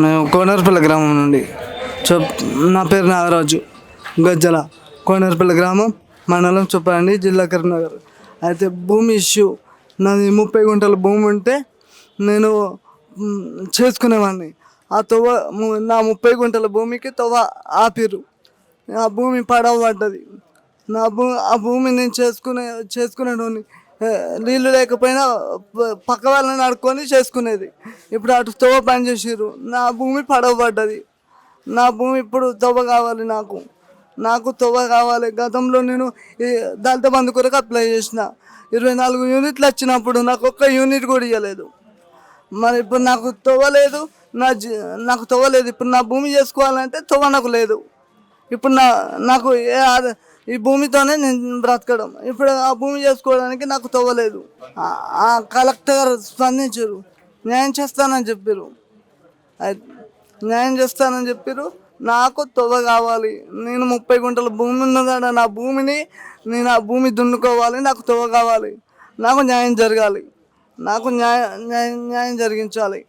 మేము కోనర్పల్లి గ్రామం నుండి చెప్ నా పేరు నాగరాజు. గజ్జల కోనర్పల్లి గ్రామం, మండలం చొప్పదండి, జిల్లా కరీంనగర్. అయితే భూమి ఇష్యూ, నాది 30 గుంటల భూమి ఉంటే నేను చేసుకునేవాడిని. ఆ తవ్వ నా 30 గుంటల భూమికి తవ్వ ఆపిర్రు. ఆ భూమి పడవ పడ్డది. ఆ భూమి నేను చేసుకునేటోని. నీళ్ళు లేకపోయినా పక్క వాళ్ళని అడుక్కొని చేసుకునేది. ఇప్పుడు అటు తవ్వ పని చేసిర్రు, నా భూమి పడవ పడ్డది. నా భూమి ఇప్పుడు తవ్వ కావాలి. నాకు తవ్వ కావాలి. గతంలో నేను ఈ దళిత బంధు కొరకు అప్లై చేసిన. 24 యూనిట్లు వచ్చినప్పుడు నాకు ఒక్క యూనిట్ కూడా ఇవ్వలేదు. మరి ఇప్పుడు నాకు తవ్వలేదు, నాకు తవ్వలేదు. ఇప్పుడు నా భూమి చేసుకోవాలంటే తవ్వ నాకు లేదు. ఇప్పుడు నాకు ఈ భూమితోనే నేను బ్రతకడం. ఇప్పుడు ఆ భూమి చేసుకోవడానికి నాకు తవ్వలేదు. ఆ కలెక్టర్ స్పందించారు, న్యాయం చేస్తానని చెప్పారు. న్యాయం చేస్తానని చెప్పారు. నాకు తవ్వ కావాలి. నేను 30 గుంటల భూమి ఉన్నదాడ నా భూమిని నేను ఆ భూమి దున్నుకోవాలి. నాకు తవ్వ కావాలి. నాకు న్యాయం జరగాలి. నాకు న్యాయం జరిగించాలి.